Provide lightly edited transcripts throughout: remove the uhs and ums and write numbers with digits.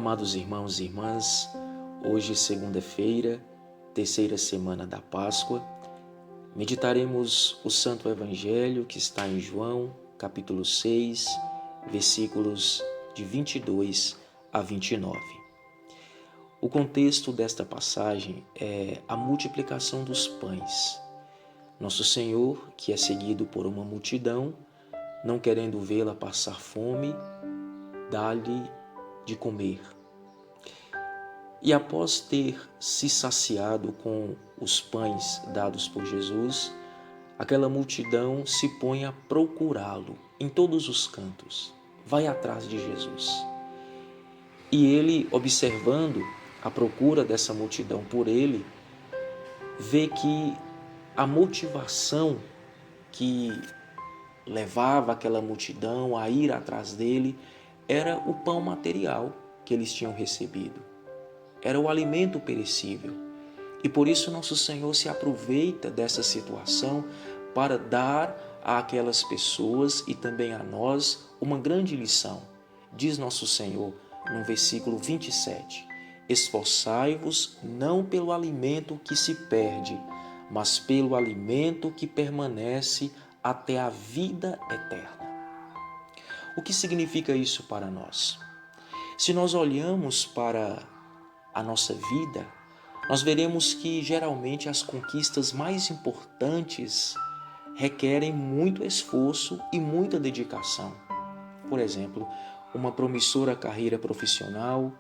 Amados irmãos e irmãs, hoje segunda-feira, terceira semana da Páscoa, meditaremos o Santo Evangelho que está em João, capítulo 6, versículos de 22 a 29. O contexto desta passagem é a multiplicação dos pães. Nosso Senhor, que é seguido por uma multidão, não querendo vê-la passar fome, dá-lhe de comer. E após ter se saciado com os pães dados por Jesus, aquela multidão se põe a procurá-lo em todos os cantos, vai atrás de Jesus. E ele, observando a procura dessa multidão por ele, vê que a motivação que levava aquela multidão a ir atrás dele era o pão material que eles tinham recebido. Era o alimento perecível. E por isso nosso Senhor se aproveita dessa situação para dar àquelas pessoas e também a nós uma grande lição. Diz nosso Senhor no versículo 27, esforçai-vos não pelo alimento que se perde, mas pelo alimento que permanece até a vida eterna. O que significa isso para nós? Se nós olhamos para a nossa vida, nós veremos que geralmente as conquistas mais importantes requerem muito esforço e muita dedicação. Por exemplo, uma promissora carreira profissional,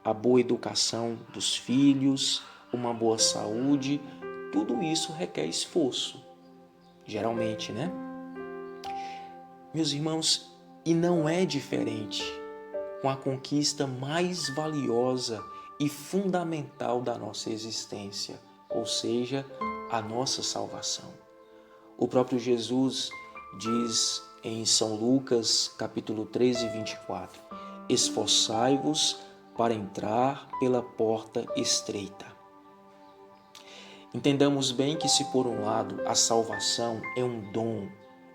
a boa educação dos filhos, uma boa saúde, tudo isso requer esforço, geralmente, né? Meus irmãos, e não é diferente com a conquista mais valiosa e fundamental da nossa existência, ou seja, a nossa salvação. O próprio Jesus diz em São Lucas, capítulo 13, 24, esforçai-vos para entrar pela porta estreita. Entendamos bem que se por um lado a salvação é um dom,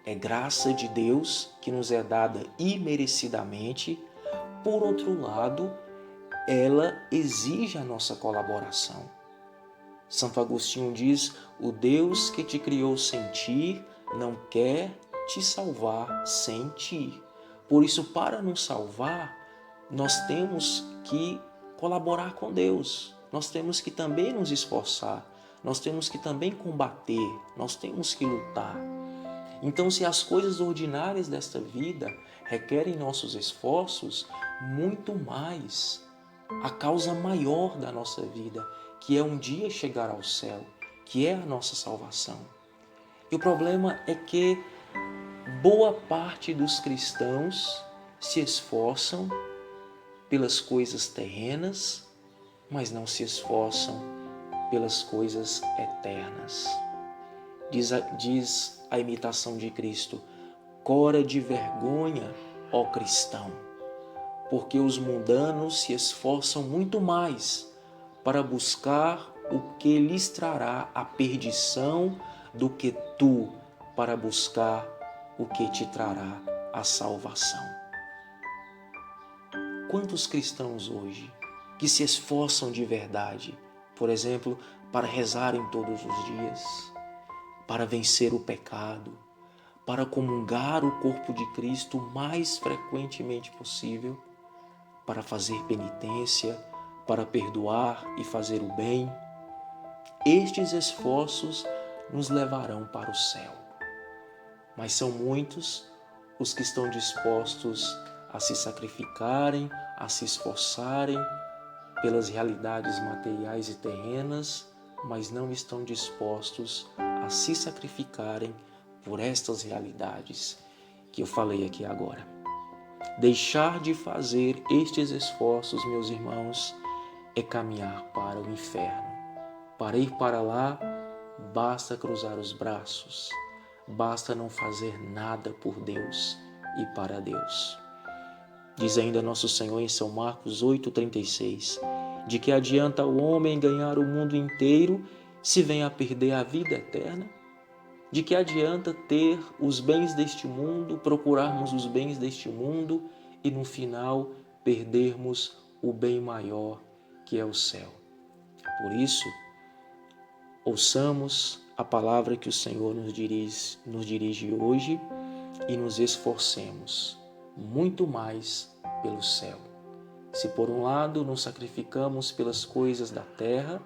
é graça de Deus que nos é dada imerecidamente, por outro lado, ela exige a nossa colaboração. Santo Agostinho diz, o Deus que te criou sem ti não quer te salvar sem ti. Por isso, para nos salvar, nós temos que colaborar com Deus. Nós temos que também nos esforçar. Nós temos que também combater. Nós temos que lutar. Então, se as coisas ordinárias desta vida requerem nossos esforços, muito mais a causa maior da nossa vida, que é um dia chegar ao céu, que é a nossa salvação. E o problema é que boa parte dos cristãos se esforçam pelas coisas terrenas, mas não se esforçam pelas coisas eternas. Diz a imitação de Cristo, cora de vergonha, ó cristão, porque os mundanos se esforçam muito mais para buscar o que lhes trará a perdição do que tu para buscar o que te trará a salvação. Quantos cristãos hoje que se esforçam de verdade, por exemplo, para rezarem todos os dias, para vencer o pecado, para comungar o corpo de Cristo o mais frequentemente possível, para fazer penitência, para perdoar e fazer o bem. Estes esforços nos levarão para o céu. Mas são muitos os que estão dispostos a se sacrificarem, a se esforçarem pelas realidades materiais e terrenas, mas não estão dispostos a se sacrificarem por estas realidades que eu falei aqui agora. Deixar de fazer estes esforços, meus irmãos, é caminhar para o inferno. Para ir para lá, basta cruzar os braços, basta não fazer nada por Deus e para Deus. Diz ainda nosso Senhor em São Marcos 8,36, de que adianta o homem ganhar o mundo inteiro se vem a perder a vida eterna? De que adianta ter os bens deste mundo, procurarmos os bens deste mundo e no final perdermos o bem maior que é o céu. Por isso, ouçamos a palavra que o Senhor nos dirige hoje e nos esforcemos muito mais pelo céu. Se por um lado nos sacrificamos pelas coisas da terra,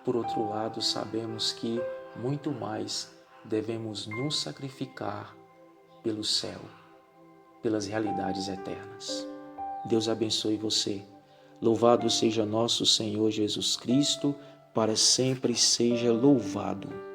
por outro lado sabemos que muito mais devemos nos sacrificar pelo céu, pelas realidades eternas. Deus abençoe você. Louvado seja nosso Senhor Jesus Cristo, para sempre seja louvado.